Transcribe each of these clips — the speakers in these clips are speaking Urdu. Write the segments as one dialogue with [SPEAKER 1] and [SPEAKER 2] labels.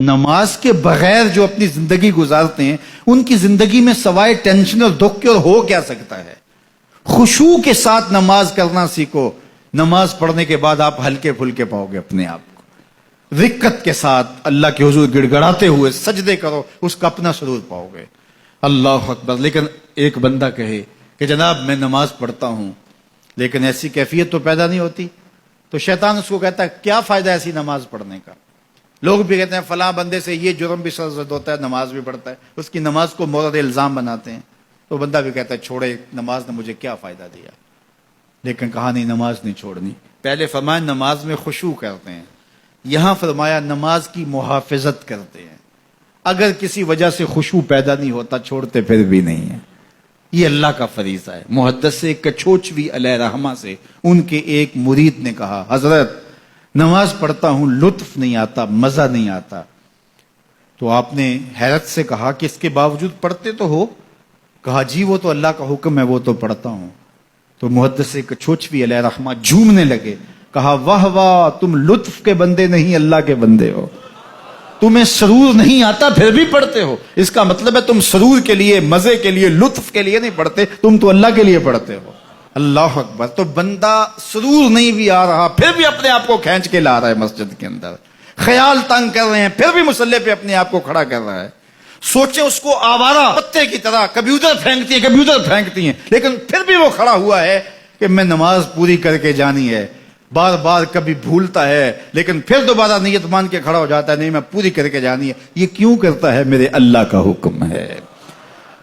[SPEAKER 1] نماز کے بغیر جو اپنی زندگی گزارتے ہیں ان کی زندگی میں سوائے ٹینشن اور دکھ کے اور ہو کیا سکتا ہے؟ خشوع کے ساتھ نماز کرنا سیکھو. نماز پڑھنے کے بعد آپ ہلکے پھلکے پاؤ گے اپنے آپ کو. رقت کے ساتھ اللہ کے حضور گڑ گڑاتے ہوئے سجدے کرو, اس کا اپنا سرور پاؤ گے. اللہ اکبر. لیکن ایک بندہ کہے کہ جناب میں نماز پڑھتا ہوں لیکن ایسی کیفیت تو پیدا نہیں ہوتی, تو شیطان اس کو کہتا ہے کیا فائدہ ایسی نماز پڑھنے کا. لوگ بھی کہتے ہیں فلاں بندے سے یہ جرم بھی سرزد ہوتا ہے, نماز بھی پڑھتا ہے, اس کی نماز کو مورد الزام بناتے ہیں. تو بندہ بھی کہتا ہے چھوڑے, نماز نے مجھے کیا فائدہ دیا. لیکن کہا نہیں, نماز نہیں چھوڑنی. پہلے فرمایا نماز میں خشوع کرتے ہیں, یہاں فرمایا نماز کی محافظت کرتے ہیں. اگر کسی وجہ سے خشوع پیدا نہیں ہوتا چھوڑتے پھر بھی نہیں ہے. یہ اللہ کا فریضہ ہے. محدث کچھوچوی علیہ رحمہ سے ان کے ایک مرید نے کہا حضرت نماز پڑھتا ہوں لطف نہیں آتا, مزہ نہیں آتا. تو آپ نے حیرت سے کہا کہ اس کے باوجود پڑھتے تو ہو؟ کہا جی وہ تو اللہ کا حکم ہے, وہ تو پڑھتا ہوں. تو محدث کچھوچوی علیہ رحمہ جھومنے لگے, کہا واہ واہ تم لطف کے بندے نہیں اللہ کے بندے ہو. تمہیں سرور نہیں آتا پھر بھی پڑھتے ہو, اس کا مطلب ہے تم سرور کے لیے, مزے کے لیے, لطف کے لیے نہیں پڑھتے, تم تو اللہ کے لیے پڑھتے ہو. اللہ اکبر. تو بندہ سرور نہیں بھی آ رہا پھر بھی اپنے آپ کو کھینچ کے لا رہا ہے مسجد کے اندر. خیال تنگ کر رہے ہیں پھر بھی مصلی پہ اپنے آپ کو کھڑا کر رہا ہے. سوچے اس کو آوارہ پتے کی طرح کبھی ادھر پھینکتی ہیں لیکن پھر بھی وہ کھڑا ہوا ہے کہ میں نماز پوری کر کے جانی ہے. بار بار کبھی بھولتا ہے لیکن پھر دوبارہ نیت مان کے کھڑا ہو جاتا ہے, نہیں میں پوری کر کے جانی ہے. یہ کیوں کرتا ہے؟ میرے اللہ کا حکم ہے.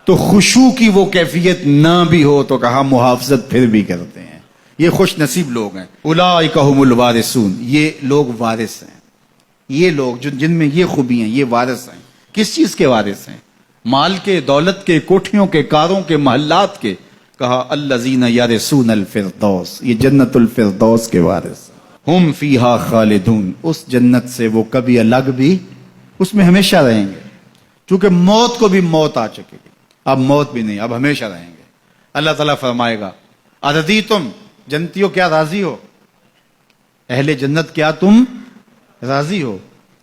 [SPEAKER 1] تو خشوع کی وہ کیفیت نہ بھی ہو تو کہا محافظت پھر بھی کرتے ہیں. یہ خوش نصیب لوگ ہیں. اولئک هم الوارثون. یہ لوگ وارث ہیں. یہ لوگ جن میں یہ خوبی ہیں یہ وارث ہیں. کس چیز کے وارث ہیں؟ مال کے, دولت کے, کوٹھیوں کے, کاروں کے, محلات کے. کہا الذین یرثون الفردوس. یہ جنت الفردوس کے وارث ہیں. ہم فیہا خالدون. اس جنت سے وہ کبھی الگ بھی اس میں ہمیشہ رہیں گے. چونکہ موت کو بھی موت آ چکے گی, اب موت بھی نہیں, اب ہمیشہ رہیں گے. اللہ تعالیٰ فرمائے گا اردیتم, جنتیوں کیا راضی ہو؟ اہل جنت کیا تم راضی ہو؟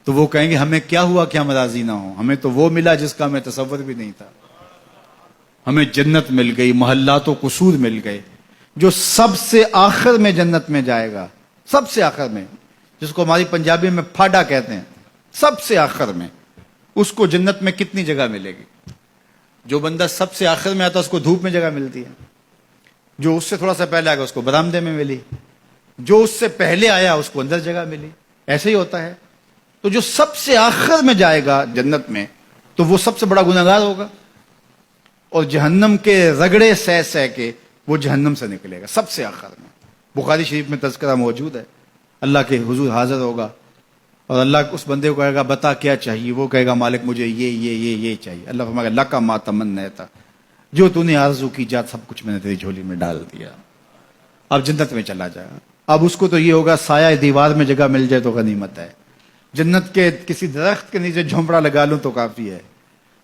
[SPEAKER 1] تو وہ کہیں گے ہمیں کیا ہوا کہ ہم راضی نہ ہوں, ہمیں تو وہ ملا جس کا ہمیں تصور بھی نہیں تھا. ہمیں جنت مل گئی, محلات و قصور مل گئے. جو سب سے آخر میں جنت میں جائے گا, سب سے آخر میں, جس کو ہماری پنجابی میں پھاڑا کہتے ہیں, سب سے آخر میں, اس کو جنت میں کتنی جگہ ملے گی؟ جو بندہ سب سے آخر میں آتا اس کو دھوپ میں جگہ ملتی ہے, جو اس سے تھوڑا سا پہلے آگا اس کو برآمدے میں ملی, جو اس سے پہلے آیا اس کو اندر جگہ ملی. ایسے ہی ہوتا ہے. تو جو سب سے آخر میں جائے گا جنت میں تو وہ سب سے بڑا گنہگار ہوگا, اور جہنم کے رگڑے سہ سہ کے وہ جہنم سے نکلے گا سب سے آخر میں. بخاری شریف میں تذکرہ موجود ہے. اللہ کے حضور حاضر ہوگا اور اللہ اس بندے کو کہے گا بتا کیا چاہیے. وہ کہے گا مالک مجھے یہ چاہیے. اللہ فرمائے گا لکا ما تمنیت, جو تو نے آرزو کی جات سب کچھ میں نے تیری جھولی میں ڈال دیا. اب جنت میں چلا جائے گا. اب اس کو تو یہ ہوگا سایہ دیوار میں جگہ مل جائے تو غنیمت ہے. جنت کے کسی درخت کے نیچے جھونپڑا لگا لوں تو کافی ہے.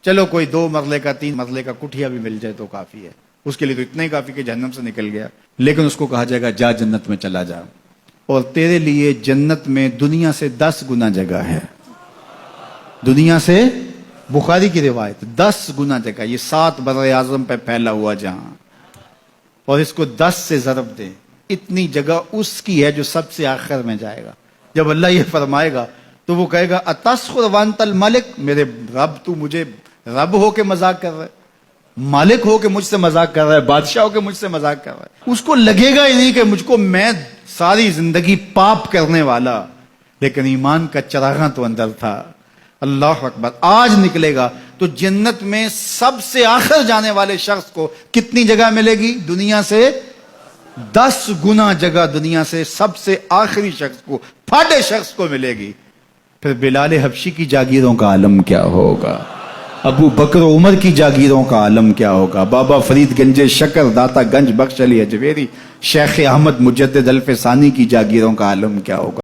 [SPEAKER 1] چلو کوئی 2 مرلے کا 3 مرلے کا کٹھیا بھی مل جائے تو کافی ہے. اس کے لیے تو اتنا ہی کافی کہ جہنم سے نکل گیا. لیکن اس کو کہا جائے گا جا جنت میں چلا جا, اور تیرے لیے جنت میں دنیا سے 10 گنا جگہ ہے. دنیا سے, بخاری کی روایت, 10 گنا جگہ. یہ 7 بر اعظم پہ پھیلا ہوا جہاں, اور اس کو 10 سے ضرب دیں, اتنی جگہ اس کی ہے جو سب سے آخر میں جائے گا. جب اللہ یہ فرمائے گا تو وہ کہے گا اتسخر وانت الملک, میرے رب تو مجھے رب ہو کے مذاق کر رہا ہے, مالک ہو کے مجھ سے مذاق کر رہا ہے, بادشاہ ہو کے مجھ سے مذاق کر رہا ہے. اس کو لگے گا ہی نہیں کہ مجھ کو, میں ساری زندگی پاپ کرنے والا لیکن ایمان کا چراغاں تو اندر تھا. اللہ اکبر. آج نکلے گا تو جنت میں سب سے آخر جانے والے شخص کو کتنی جگہ ملے گی؟ دنیا سے 10 گنا جگہ دنیا سے سب سے آخری شخص کو, پھاٹے شخص کو ملے گی. پھر بلال حبشی کی جاگیروں کا عالم کیا ہوگا؟ ابو بکر عمر کی جاگیروں کا عالم کیا ہوگا؟ بابا فرید گنج شکر, داتا گنج بخش علی اجویری, شیخ احمد مجدد الف ثانی کی جاگیروں کا عالم کیا ہوگا؟